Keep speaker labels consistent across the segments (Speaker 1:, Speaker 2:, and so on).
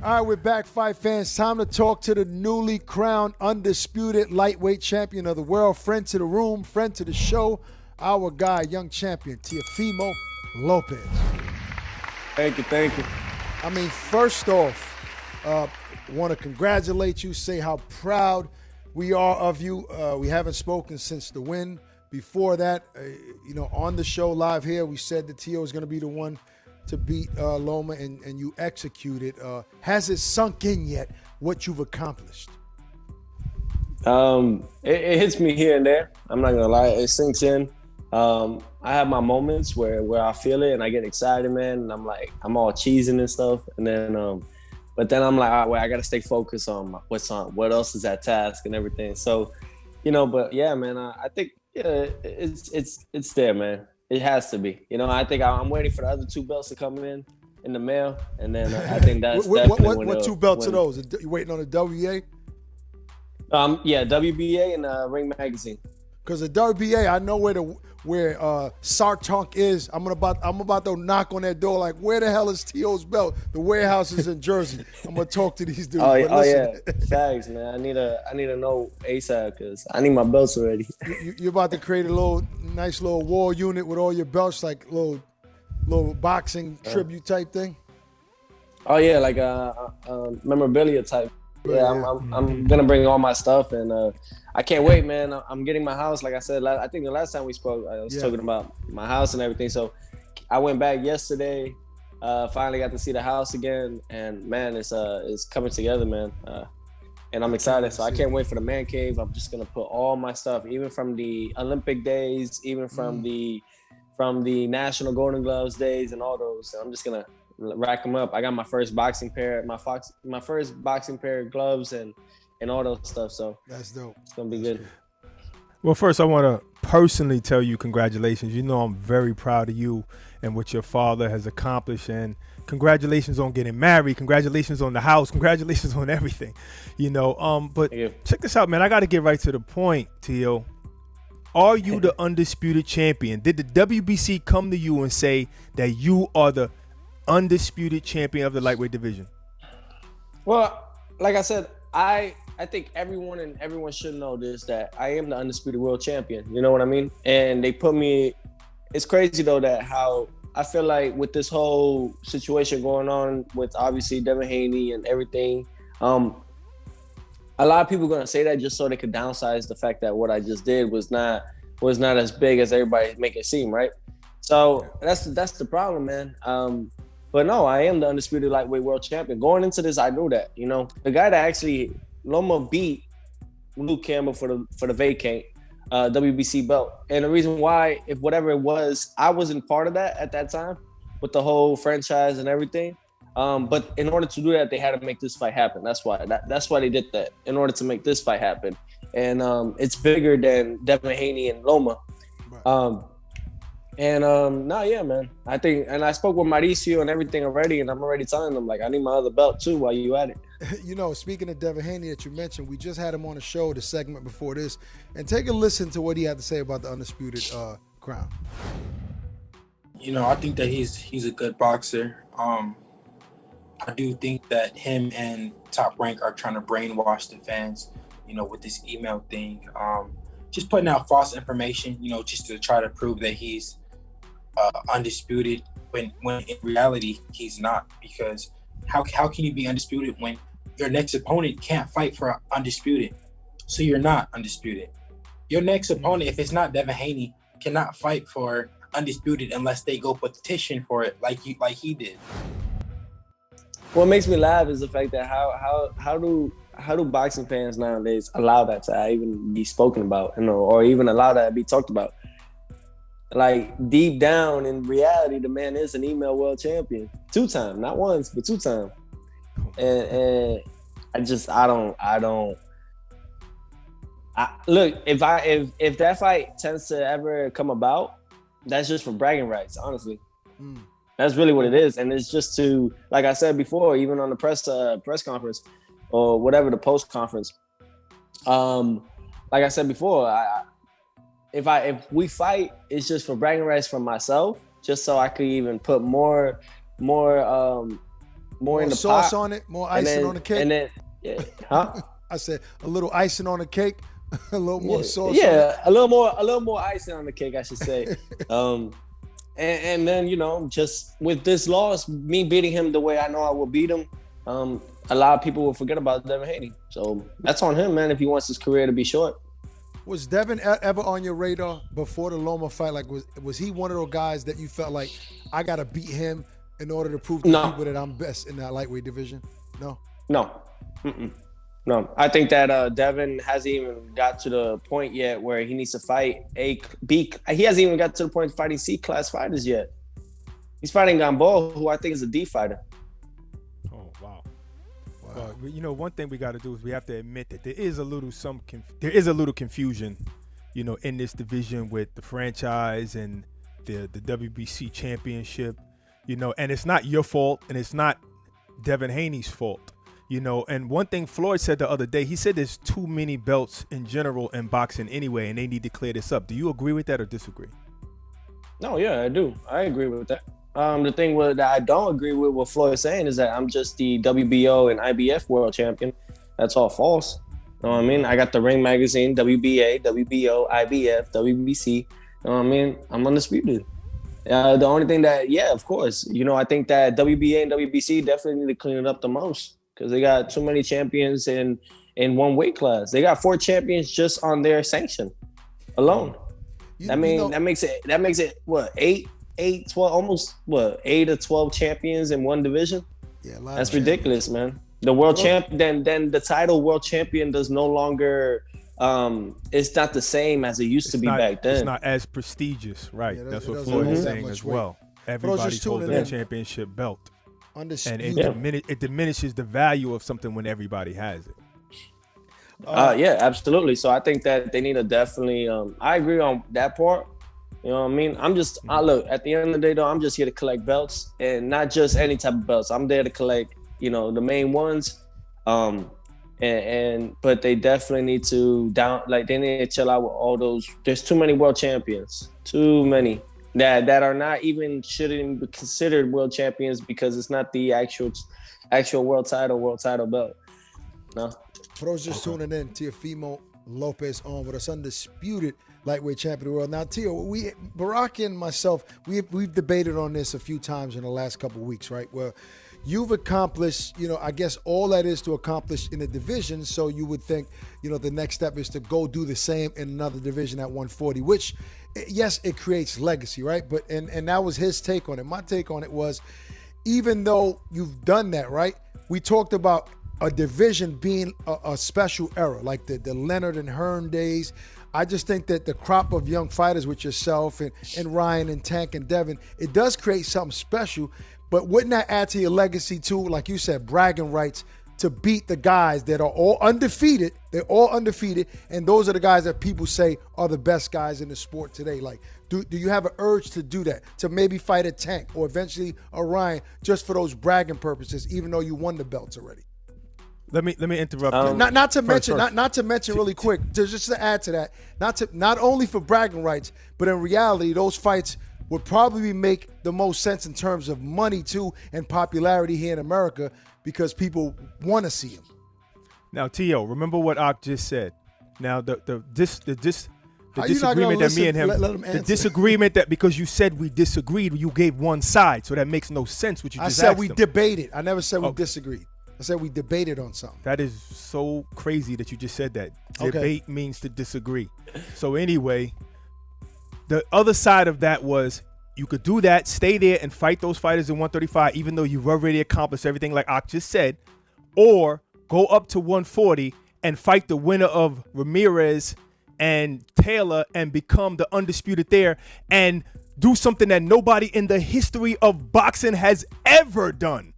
Speaker 1: All right, we're back, fight fans. Time to talk to the newly crowned undisputed lightweight champion of the world. Friend to the room, friend to the show, our guy, young champion, Teofimo Lopez.
Speaker 2: Thank you.
Speaker 1: I mean, first off, want to congratulate you, say how proud we are of you. We haven't spoken since the win. Before that, on the show live here, we said that Teo is going to be the one to beat Loma, and you executed. Has it sunk in yet what you've accomplished?
Speaker 2: It hits me here and there. I'm not gonna lie, it sinks in. I have my moments where I feel it and I get excited, man, and I'm all cheesing and stuff. And then, but then I'm like, all right, well, I gotta stay focused on what else is at task and everything. So, but yeah, man, I think it's there, man. It has to be. I think I'm waiting for the other 2 belts to come in the mail, and then I think that's definitely
Speaker 1: what 2 belts are those? You waiting on the WBA?
Speaker 2: Yeah, WBA and Ring Magazine.
Speaker 1: Because the WBA, I know where Sartonk is. I'm about to knock on that door like, where the hell is T.O.'s belt? The warehouse is in Jersey. I'm gonna talk to these dudes.
Speaker 2: Oh yeah, facts, man. I need to know ASAP because I need my belts already.
Speaker 1: You're about to create a nice little wall unit with all your belts, like little boxing tribute type thing.
Speaker 2: Oh yeah, like memorabilia type. Yeah, I'm gonna bring all my stuff, and I can't wait, man. I'm getting my house. Like I said, I think the last time we spoke, I was talking about my house and everything. So I went back yesterday. Finally got to see the house again, and man, it's coming together, man. And I'm excited. So I can't wait for the man cave. I'm just gonna put all my stuff, even from the Olympic days, even from the National Golden Gloves days, and all those. So I'm just gonna rack them up. I got my first boxing pair, my first boxing pair of gloves, and all those stuff. So
Speaker 1: that's dope.
Speaker 2: It's gonna be good.
Speaker 3: Well, first I want to personally tell you congratulations. I'm very proud of you and what your father has accomplished, and congratulations on getting married. Congratulations on the house. Congratulations on everything. But check this out, man. I got to get right to the point, Teo. Are you the undisputed champion? Did the WBC come to you and say that you are the undisputed champion of the lightweight division?
Speaker 2: Well, like I said, I think everyone should know this, that I am the undisputed world champion. You know what I mean? And they put me. It's crazy though that how I feel like with this whole situation going on with obviously Devin Haney and everything. A lot of people are gonna say that just so they could downsize the fact that what I just did was not as big as everybody make it seem, right? So that's the problem, man. But no, I am the undisputed lightweight world champion. Going into this, I knew that. The guy that actually Loma beat Luke Campbell for the vacant WBC belt, and the reason why, if whatever it was, I wasn't part of that at that time with the whole franchise and everything. But in order to do that, they had to make this fight happen. That's why they did that, in order to make this fight happen. And it's bigger than Devin Haney and Loma. Right. Yeah, man. I think, and I spoke with Mauricio and everything already, and I'm already telling them, like, I need my other belt too while you at it.
Speaker 1: Speaking of Devin Haney that you mentioned, we just had him on the show, the segment before this, and take a listen to what he had to say about the undisputed crown.
Speaker 4: I think that he's a good boxer. I do think that him and Top Rank are trying to brainwash the fans, with this email thing. Just putting out false information, just to try to prove that he's undisputed when in reality he's not. Because how can you be undisputed when your next opponent can't fight for undisputed? So you're not undisputed. Your next opponent, if it's not Devin Haney, cannot fight for undisputed unless they go petition for it like he did.
Speaker 2: What makes me laugh is the fact that how do boxing fans nowadays allow that to even be spoken about, or even allow that to be talked about? Like, deep down in reality, the man is an email world champion, 2-time, not once, but 2-time. And I don't. Look, if that fight tends to ever come about, that's just for bragging rights, honestly. That's really what it is. And it's just to, like I said before, even on the press conference or whatever, the post conference. Like I said before, if we fight, it's just for bragging rights for myself, just so I could even put more more in the
Speaker 1: sauce
Speaker 2: pot.
Speaker 1: on it, more icing on the cake.
Speaker 2: And then, huh?
Speaker 1: I said a little icing on the cake, a little more sauce.
Speaker 2: Yeah, a little more icing on the cake, I should say. And then, just with this loss, me beating him the way I know I will beat him, a lot of people will forget about Devin Haney. So that's on him, man, if he wants his career to be short.
Speaker 1: Was Devin ever on your radar before the Loma fight? Like, was he one of those guys that you felt like, I got to beat him in order to prove to people that I'm best in that lightweight division? No?
Speaker 2: No. No. I think that Devin hasn't even got to the point yet where he needs to fight he hasn't even got to the point of fighting C-class fighters yet. He's fighting Gamboa, who I think is a D fighter.
Speaker 3: Oh, wow. One thing we got to do is we have to admit that there is a little confusion, in this division with the franchise and the WBC championship, and it's not your fault and it's not Devin Haney's fault, and one thing Floyd said the other day, he said there's too many belts in general in boxing anyway, and they need to clear this up. Do you agree with that or disagree?
Speaker 2: No, yeah, I do. I agree with that. The thing that I don't agree with what Floyd is saying is that I'm just the WBO and IBF world champion. That's all false. You know what I mean? I got the Ring Magazine, WBA, WBO, IBF, WBC. You know what I mean? I'm undisputed. The only thing that, of course, I think that WBA and WBC definitely need to clean it up the most because they got too many champions in one weight class. They got 4 champions just on their sanction alone. That makes it what, 8, 12, almost what, 8 or 12 champions in one division? Yeah, that's ridiculous, man. The world champ, then the title world champion does no longer. It's not the same as it used to be back then.
Speaker 3: It's not as prestigious, right? Yeah, that's what Floyd is saying as well. Everybody's holding a championship belt, and it diminishes the value of something when everybody has it.
Speaker 2: Yeah, absolutely. So I think that they need to definitely. I agree on that part. You know what I mean? Look, at the end of the day, though, I'm just here to collect belts, and not just any type of belts. I'm there to collect, the main ones. But they definitely need to they need to chill out with all those. There's too many world champions, too many that are not even shouldn't be considered world champions because it's not the actual world title belt. No.
Speaker 1: For those just tuning in, Teofimo Lopez on with us, undisputed lightweight champion of the world. Now, Teo, Barack and myself, we've debated on this a few times in the last couple of weeks, right? Where you've accomplished, I guess all that is to accomplish in a division. So you would think, the next step is to go do the same in another division at 140, which, yes, it creates legacy, right? But and that was his take on it. My take on it was, even though you've done that, right? We talked about a division being a special era, like the Leonard and Hearn days. I just think that the crop of young fighters with yourself and Ryan and Tank and Devin, it does create something special. But wouldn't that add to your legacy too? Like you said, bragging rights to beat the guys that are all undefeated. They're all undefeated. And those are the guys that people say are the best guys in the sport today. Like, do you have an urge to do that? To maybe fight a Tank or eventually a Ryan just for those bragging purposes, even though you won the belts already?
Speaker 3: Let me interrupt.
Speaker 1: Not to mention really quick, just to add to that, not only for bragging rights, but in reality, those fights would probably make the most sense in terms of money too and popularity here in America because people want to see them.
Speaker 3: Now, Tio, remember what Ak just said. Now, the disagreement that me and him, the disagreement that because you said we disagreed, you gave one side, so that makes no sense. What you just
Speaker 1: said we debated. I never said we disagreed. I said we debated on something.
Speaker 3: That is so crazy that you just said that. Debate means to disagree. So anyway, the other side of that was you could do that, stay there and fight those fighters in 135, even though you've already accomplished everything like Ak just said, or go up to 140 and fight the winner of Ramirez and Taylor and become the undisputed there and do something that nobody in the history of boxing has ever done.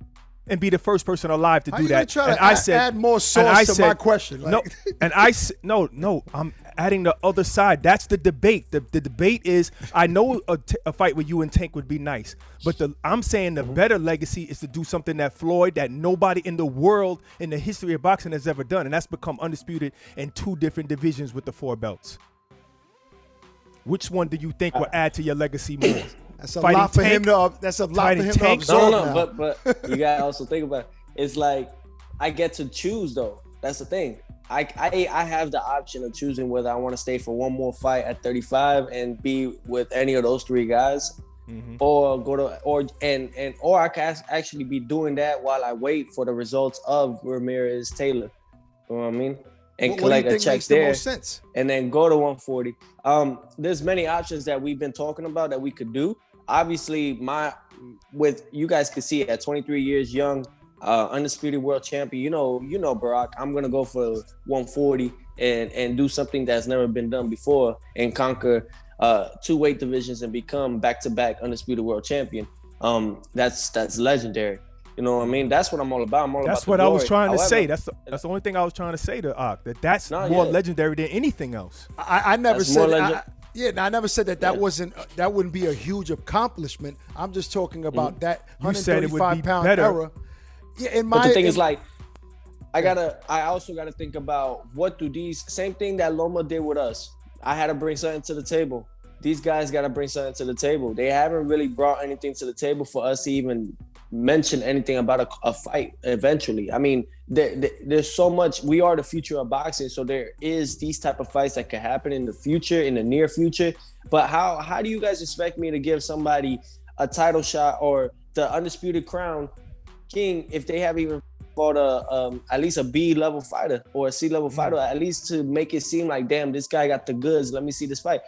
Speaker 3: And be the first person alive to do that.
Speaker 1: Try to add more sauce to my question.
Speaker 3: No, and I said, no, I'm adding the other side. That's the debate. The debate is, I know a fight with you and Tank would be nice, but I'm saying the better legacy is to do something that nobody in the world in the history of boxing has ever done, and that's become undisputed in 2 different divisions with the 4 belts. Which one do you think will add to your legacy more?
Speaker 1: That's a
Speaker 3: Fighting
Speaker 1: lot for him
Speaker 3: Tank?
Speaker 1: to. That's a lot for him to
Speaker 3: Tank?
Speaker 1: absorb
Speaker 2: No,
Speaker 1: now.
Speaker 2: but you gotta also think about it. It's like I get to choose though. That's the thing. I have the option of choosing whether I want to stay for one more fight at 35 and be with any of those three guys, or go to or I can actually be doing that while I wait for the results of Ramirez Taylor. You know what I mean? And
Speaker 1: What do you
Speaker 2: collect a
Speaker 1: think
Speaker 2: check
Speaker 1: makes the
Speaker 2: there,
Speaker 1: most sense?
Speaker 2: and then go to 140. There's many options that we've been talking about that we could do. Obviously, with you guys could see at 23 years young, undisputed world champion. You know, Barack. I'm gonna go for 140 and do something that's never been done before and conquer 2 weight divisions and become back-to-back undisputed world champion. That's legendary. You know what I mean? That's what I'm all about.
Speaker 3: That's
Speaker 2: about
Speaker 3: what
Speaker 2: the
Speaker 3: I was
Speaker 2: glory.
Speaker 3: trying to
Speaker 2: However,
Speaker 3: say. That's the only thing I was trying to say to Ak. That's more legendary than anything else.
Speaker 1: I never
Speaker 2: That's
Speaker 1: said.
Speaker 2: more legend-
Speaker 1: I never said that wasn't. That wouldn't be a huge accomplishment. I'm just talking about that
Speaker 3: You said it would be
Speaker 1: 135-pound
Speaker 3: better.
Speaker 1: era. Yeah, in my.
Speaker 2: But the thing is, like, I also gotta think about what do these same thing that Loma did with us. I had to bring something to the table. These guys got to bring something to the table. They haven't really brought anything to the table for us to even mention anything about a fight eventually. I mean, there's so much. We are the future of boxing, so there is these type of fights that could happen in the future, in the near future. But how do you guys expect me to give somebody a title shot or the undisputed crown king if they haven't even fought at least a B level fighter or a C level fighter, at least to make it seem like, damn, this guy got the goods. Let me see this fight.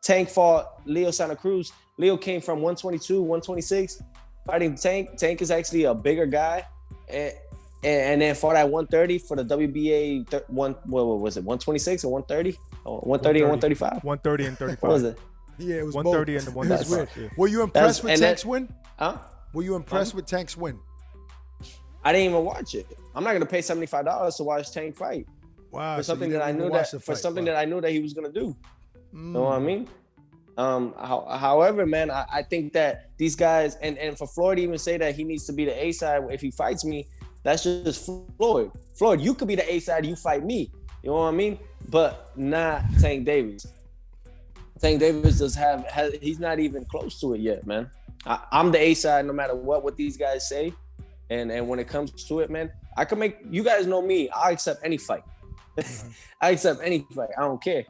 Speaker 2: Tank fought Leo Santa Cruz. Leo came from 122, 126, fighting Tank. Tank is actually a bigger guy, and then fought at 130 for the WBA. What was it? 126 or 130? Or 130 and 135?
Speaker 3: 130 and 35.
Speaker 2: What was it?
Speaker 1: Yeah, it was
Speaker 3: 130
Speaker 1: both.
Speaker 3: and the
Speaker 1: It was
Speaker 3: 135.
Speaker 1: weird.
Speaker 3: Yeah.
Speaker 1: Were you impressed with
Speaker 2: and
Speaker 1: Tank's
Speaker 2: that-
Speaker 1: win?
Speaker 2: Huh?
Speaker 1: Were you impressed with Tank's win?
Speaker 2: I didn't even watch it. I'm not gonna pay $75 to watch Tank fight
Speaker 1: Wow.
Speaker 2: for something that I knew that I knew that he was gonna do. You know what I mean? However, man, I think that these guys and for Floyd to even say that he needs to be the A side if he fights me, that's just Floyd. Floyd, you could be the A side, you fight me. You know what I mean? But not Tank Davis. Tank Davis he's not even close to it yet, man. I'm the A side no matter what these guys say. And when it comes to it, man, I can make, you guys know me, I accept any fight. I accept any fight. I don't care.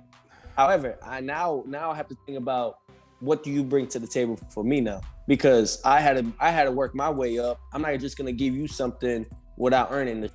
Speaker 2: However, I now have to think about what do you bring to the table for me now? Because I had to work my way up. I'm not just gonna give you something without earning it.